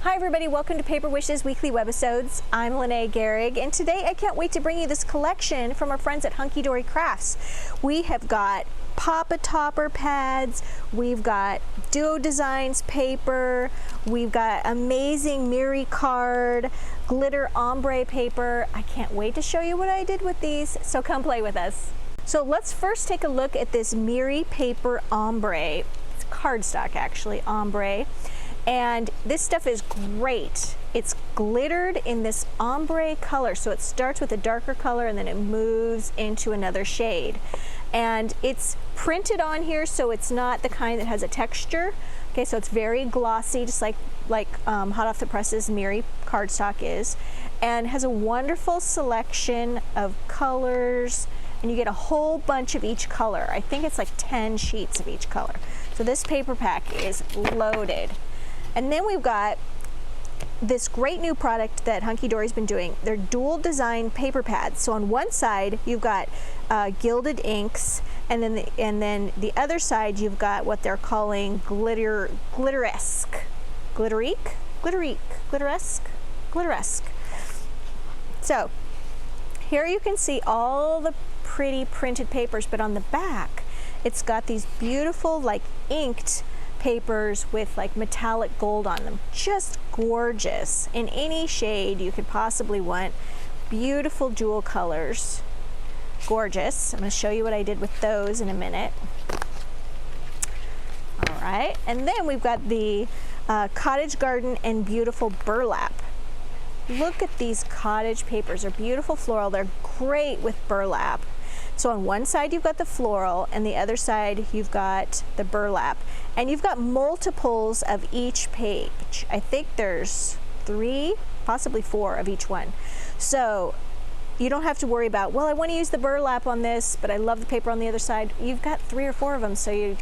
Hi everybody, welcome to Paper Wishes Weekly Webisodes. I'm Lene Gehrig, and today I can't wait to bring you this collection from our friends at Hunkydory Crafts. We have got Papa Topper pads, we've got Duo Designs paper, we've got amazing Miri card, glitter ombre paper. I can't wait to show you what I did with these, so come play with us. So let's first take a look at this Miri paper ombre. It's cardstock actually, ombre. And this stuff is great. It's glittered in this ombre color. So it starts with a darker color and then it moves into another shade. And it's printed on here, so it's not the kind that has a texture. Okay, so it's very glossy, just like hot off the presses Miri cardstock is. And has a wonderful selection of colors. And you get a whole bunch of each color. I think it's like 10 sheets of each color. So this paper pack is loaded. And then we've got this great new product that Hunkydory's been doing. They're dual design paper pads. So on one side you've got gilded inks, and then the other side you've got what they're calling glitteresque. So here you can see all the pretty printed papers, but on the back it's got these beautiful like inked papers with like metallic gold on them. Just gorgeous in any shade you could possibly want. Beautiful jewel colors. Gorgeous. I'm going to show you what I did with those in a minute. All right, and then we've got the Cottage Garden and Beautiful Burlap. Look at these cottage papers. They're beautiful floral. They're great with burlap. So on one side you've got the floral, and the other side you've got the burlap. And you've got multiples of each page. I think there's 3, possibly 4 of each one. So you don't have to worry about, well, I want to use the burlap on this, but I love the paper on the other side. You've got 3 or 4 of them, so you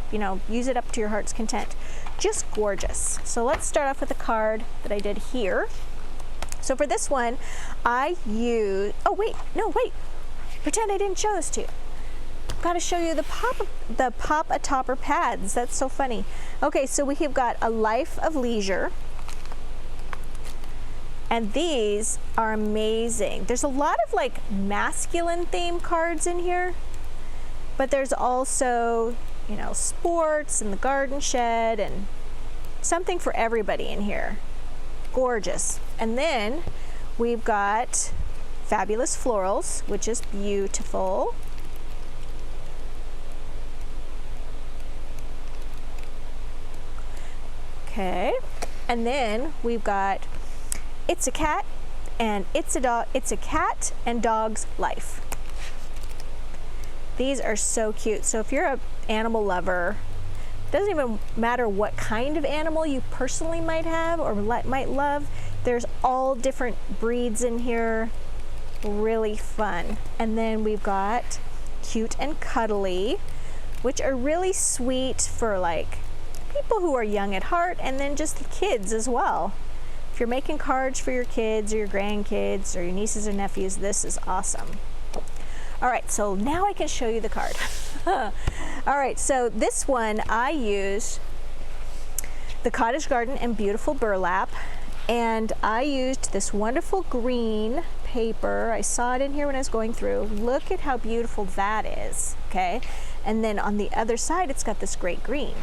use it up to your heart's content. Just gorgeous. So let's start off with the card that I did here. So for this one, I used, pretend I didn't show this to you. Got to show you the Papa Topper pads. That's so funny. Okay, so we have got A Life of Leisure. And these are amazing. There's a lot of like masculine themed cards in here, but there's also, sports and the garden shed and something for everybody in here. Gorgeous. And then we've got Fabulous Florals, which is beautiful. Okay, and then we've got It's a Cat and It's a Dog. It's a Cat and Dog's Life. These are so cute. So if you're an animal lover, it doesn't even matter what kind of animal you personally might have or might love. There's all different breeds in here. Really fun. And then we've got Cute and Cuddly, which are really sweet for like people who are young at heart, and then just kids as well. If you're making cards for your kids or your grandkids or your nieces or nephews, this is awesome. All right, so now I can show you the card. All right, so this one I used the Cottage Garden and Beautiful Burlap, and I used this wonderful green paper. I saw it in here when I was going through. Look at how beautiful that is, okay? And then on the other side, it's got this great green.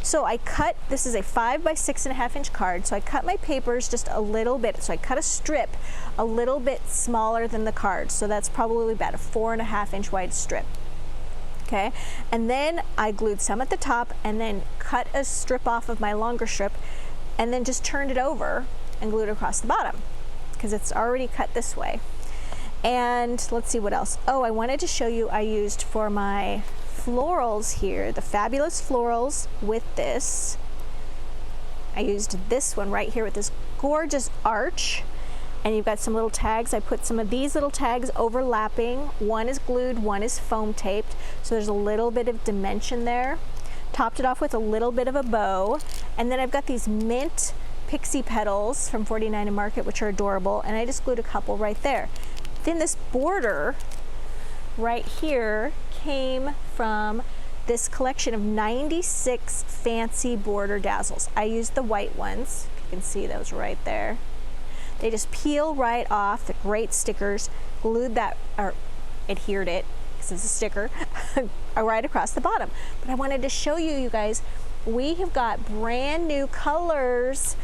So I cut, this is a 5 by 6.5 inch card, so I cut my papers just a little bit. So I cut a strip a little bit smaller than the card. So that's probably about a 4.5 inch wide strip. Okay, and then I glued some at the top and then cut a strip off of my longer strip and then just turned it over and glued it across the bottom because it's already cut this way. And let's see what else. Oh, I wanted to show you, I used for my florals here, the Fabulous Florals with this. I used this one right here with this gorgeous arch, and you've got some little tags. I put some of these little tags overlapping. One is glued, one is foam taped, so there's a little bit of dimension there. Topped it off with a little bit of a bow, and then I've got these mint pixie petals from 49 and Market, which are adorable, and I just glued a couple right there. Then this border right here came from this collection of 96 fancy border dazzles. I used the white ones. can see those right there. They just peel right off. The great stickers, glued that, or adhered it, because it's a sticker, right across the bottom. But I wanted to show you guys, we have got brand new colors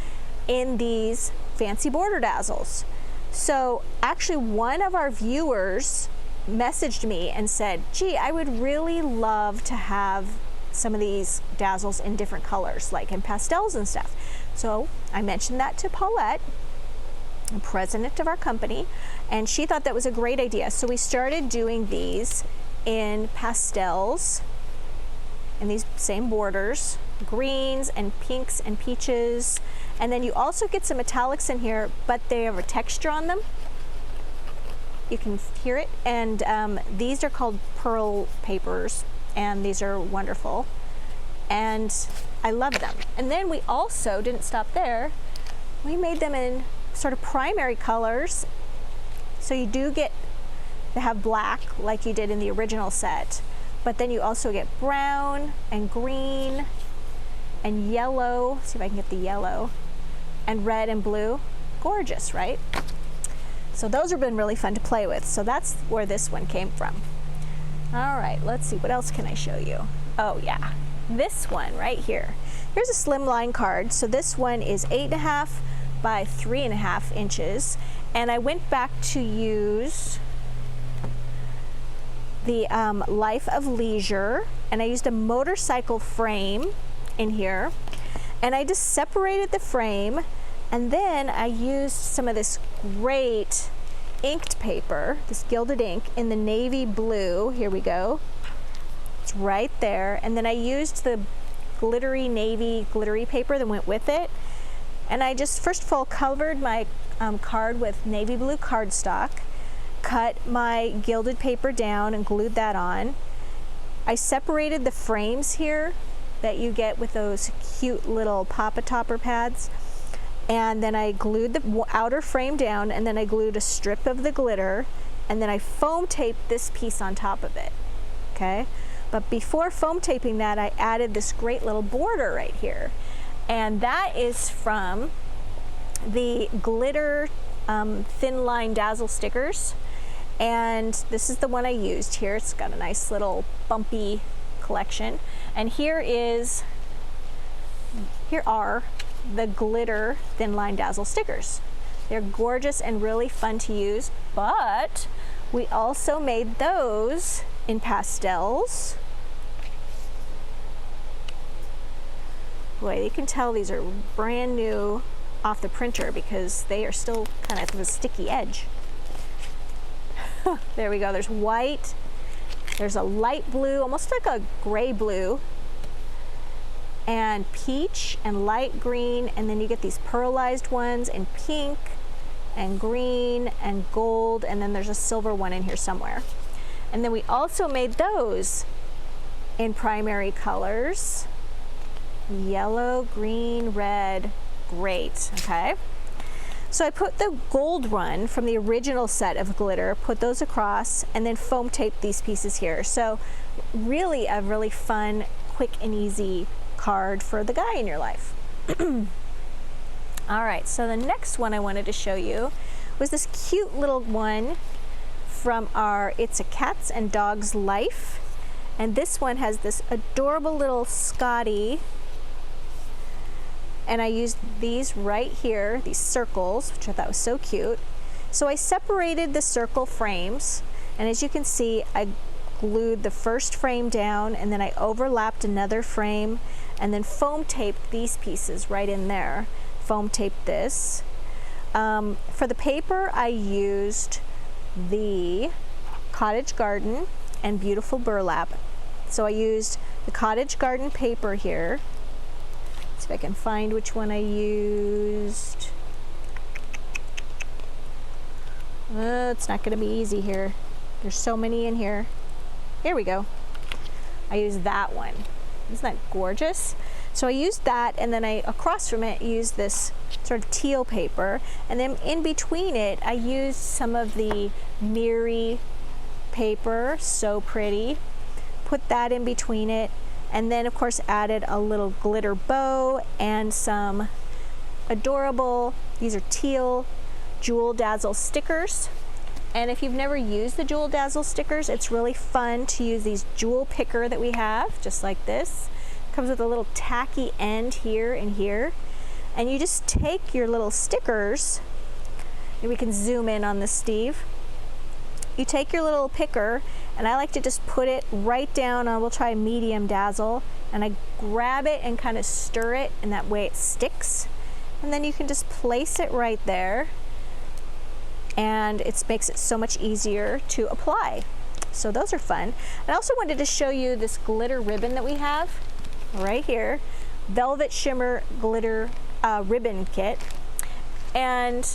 in these fancy border dazzles. So actually one of our viewers messaged me and said, gee, I would really love to have some of these dazzles in different colors, like in pastels and stuff. So I mentioned that to Paulette, the president of our company, and she thought that was a great idea. So we started doing these in pastels, in these same borders, greens and pinks and peaches. And then you also get some metallics in here, but they have a texture on them. You can hear it. And these are called pearl papers, and these are wonderful. And I love them. And then we also didn't stop there. We made them in sort of primary colors. So you do get to have black like you did in the original set, but then you also get brown and green and yellow. Let's see if I can get the yellow, and red and blue. Gorgeous, right? So those have been really fun to play with. So that's where this one came from. All right, let's see, what else can I show you? Oh yeah, this one right here. Here's a Slimline card. So this one is 8.5 by 3.5 inches. And I went back to use the Life of Leisure, and I used a motorcycle frame in here, and I just separated the frame, and then I used some of this great inked paper, this gilded ink in the navy blue. Here we go. It's right there. And then I used the glittery navy glittery paper that went with it, and I just first of all covered my card with navy blue cardstock, cut my gilded paper down and glued that on. I separated the frames here that you get with those cute little Papa Topper pads, and then I glued the outer frame down, and then I glued a strip of the glitter, and then I foam taped this piece on top of it. Okay, but before foam taping that, I added this great little border right here, and that is from the glitter thin line dazzle stickers, and this is the one I used here. It's got a nice little bumpy collection, and here are the glitter thin line dazzle stickers. They're gorgeous and really fun to use, but we also made those in pastels. Boy, you can tell these are brand new off the printer because they are still kind of a sticky edge. There we go. There's white, there's a light blue, almost like a gray blue, and peach and light green, and then you get these pearlized ones in pink and green and gold, and then there's a silver one in here somewhere. And then we also made those in primary colors: yellow, green, red. Great. Okay, so I put the gold one from the original set of glitter, put those across, and then foam taped these pieces here. So really a really fun, quick and easy card for the guy in your life. All right, so the next one I wanted to show you was this cute little one from our It's a Cats and Dogs Life, and this one has this adorable little Scotty, and I used these right here, these circles, which I thought was so cute. So I separated the circle frames, and as you can see, I glued the first frame down, and then I overlapped another frame, and then foam taped these pieces right in there. Foam taped this. For the paper, I used the Cottage Garden and Beautiful Burlap. So I used the Cottage Garden paper here. See if I can find which one I used. It's not going to be easy here. There's so many in here. Here we go. I used that one. Isn't that gorgeous? So I used that, and then I, across from it, used this sort of teal paper, and then in between it, I used some of the Miri paper, so pretty. Put that in between it, and then of course added a little glitter bow and some adorable. These are teal Jewel Dazzle stickers. And if you've never used the Jewel Dazzle stickers, it's really fun to use these jewel picker that we have, just like this. Comes with a little tacky end here and here. And you just take your little stickers, and we can zoom in on this, Steve. You take your little picker, and I like to just put it right down on, we'll try medium dazzle, and I grab it and kind of stir it, and that way it sticks. And then you can just place it right there, and it makes it so much easier to apply. So those are fun. I also wanted to show you this glitter ribbon that we have right here, Velvet Shimmer Glitter ribbon kit. And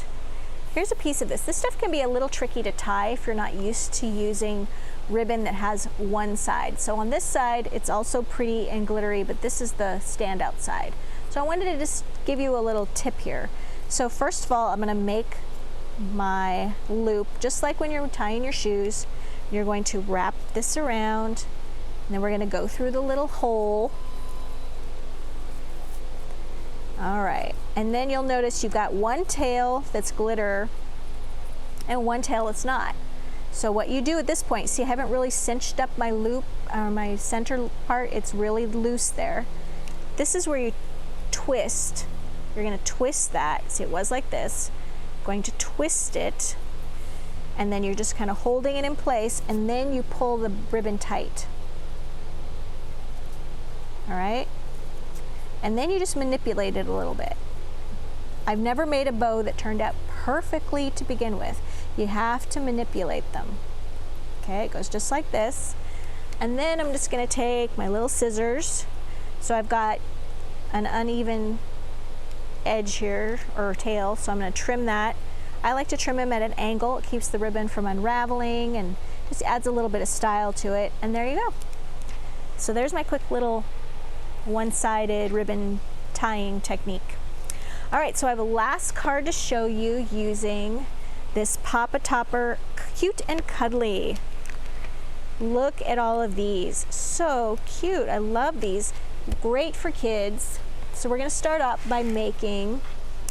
here's a piece of this. This stuff can be a little tricky to tie if you're not used to using ribbon that has one side. So on this side, it's also pretty and glittery, but this is the standout side. So I wanted to just give you a little tip here. So first of all, I'm gonna make my loop, just like when you're tying your shoes. You're going to wrap this around, and then we're gonna go through the little hole. All right, and then you'll notice you've got one tail that's glitter and one tail that's not. So what you do at this point, see I haven't really cinched up my loop, my center part, it's really loose there. This is where you twist. You're gonna twist that, see it was like this. Going to twist it, and then you're just kind of holding it in place, and then you pull the ribbon tight. All right? And then you just manipulate it a little bit. I've never made a bow that turned out perfectly to begin with. You have to manipulate them. Okay, it goes just like this. And then I'm just gonna take my little scissors. So I've got an uneven edge here, or tail, so I'm gonna trim that. I like to trim them at an angle. It keeps the ribbon from unraveling and just adds a little bit of style to it. And there you go. So there's my quick little one-sided ribbon tying technique. All right, so I have a last card to show you using this Papa Topper Cute and Cuddly. Look at all of these, so cute. I love these, great for kids. So we're gonna start off by making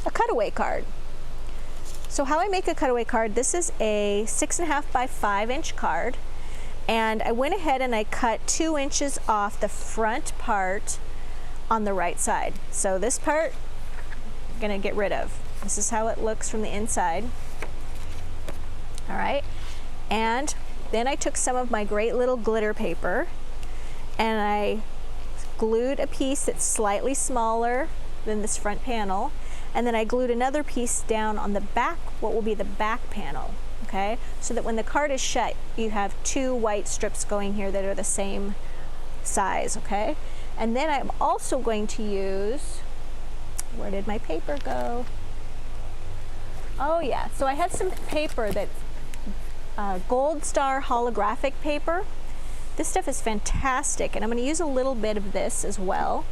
a cutaway card. So how I make a cutaway card, this is a 6.5 by 5 inch card. And I went ahead and I cut 2 inches off the front part on the right side. So this part, I'm gonna get rid of. This is how it looks from the inside. All right, and then I took some of my great little glitter paper and I glued a piece that's slightly smaller than this front panel, and then I glued another piece down on the back, what will be the back panel. Okay, so that when the card is shut, you have 2 white strips going here that are the same size, okay? And then I'm also going to use, where did my paper go? Oh yeah, so I had some paper that's Gold Star holographic paper. This stuff is fantastic, and I'm gonna use a little bit of this as well.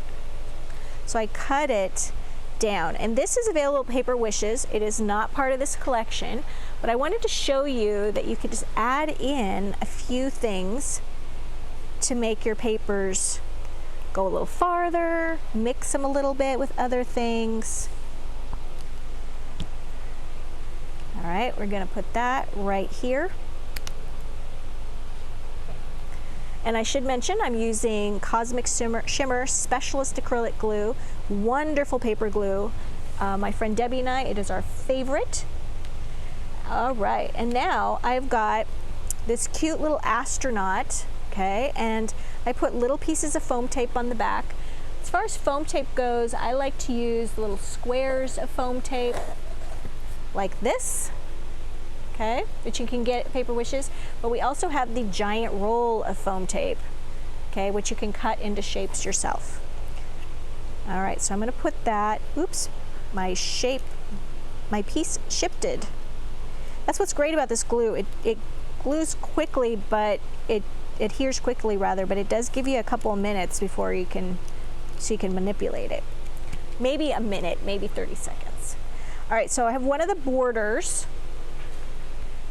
So I cut it down, and this is available at Paper Wishes. It is not part of this collection, but I wanted to show you that you could just add in a few things to make your papers go a little farther, mix them a little bit with other things. All right, we're gonna put that right here. And I should mention I'm using Cosmic Shimmer Specialist Acrylic Glue, wonderful paper glue. My friend Debbie and I, it is our favorite. All right, and now I've got this cute little astronaut, okay, and I put little pieces of foam tape on the back. As far as foam tape goes, I like to use little squares of foam tape like this, okay, which you can get at Paper Wishes, but we also have the giant roll of foam tape, okay, which you can cut into shapes yourself. All right, so I'm gonna put that, oops, my piece shifted. That's what's great about this glue. It glues quickly, but it adheres quickly rather, but it does give you a couple of minutes before you can manipulate it. Maybe a minute, maybe 30 seconds. All right, so I have one of the borders.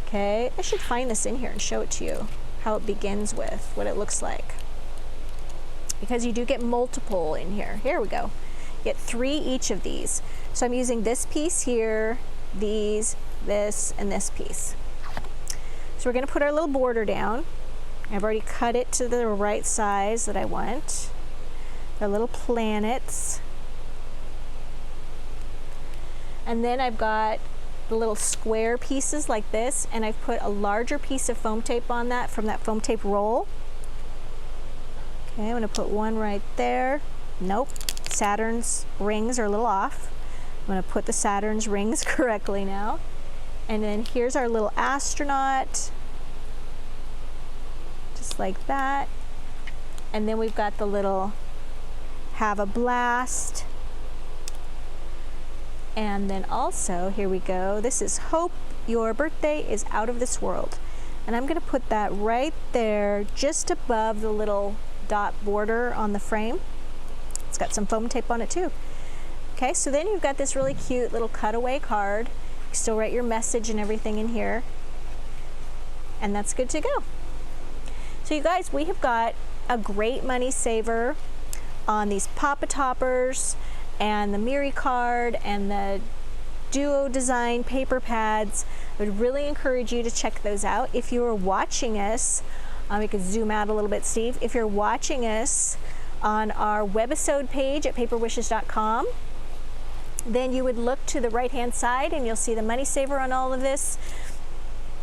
Okay, I should find this in here and show it to you, how it begins with, what it looks like. Because you do get multiple in here. Here we go. get 3 each of these. So I'm using this piece here, these, this, and this piece. So we're going to put our little border down. I've already cut it to the right size that I want. Our little planets. And then I've got the little square pieces like this, and I've put a larger piece of foam tape on that from that foam tape roll. Okay, I'm going to put one right there. Nope, Saturn's rings are a little off. I'm going to put the Saturn's rings correctly now. And then here's our little astronaut, just like that. And then we've got the little have a blast. And then also, here we go, this is hope your birthday is out of this world. And I'm going to put that right there, just above the little dot border on the frame. It's got some foam tape on it too. Okay, so then you've got this really cute little cutaway card. You can still write your message and everything in here. And that's good to go. So you guys, we have got a great money saver on these Papa Toppers and the Miri card and the Duo Design paper pads. I would really encourage you to check those out. If you are watching us, we could zoom out a little bit, Steve. If you're watching us on our Webisode page at paperwishes.com, then you would look to the right-hand side and you'll see the money saver on all of this.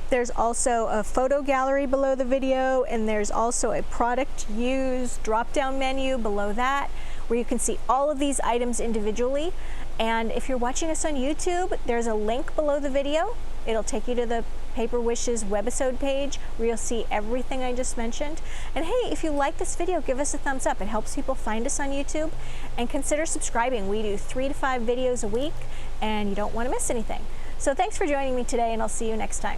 There's also a photo gallery below the video, and there's also a product use drop-down menu below that, where you can see all of these items individually. And if you're watching us on YouTube, there's a link below the video. It'll take you to the Paper Wishes Webisode page where you'll see everything I just mentioned. And hey, if you like this video, give us a thumbs up. It helps people find us on YouTube. And consider subscribing. We do 3 to 5 videos a week, and you don't want to miss anything. So thanks for joining me today, and I'll see you next time.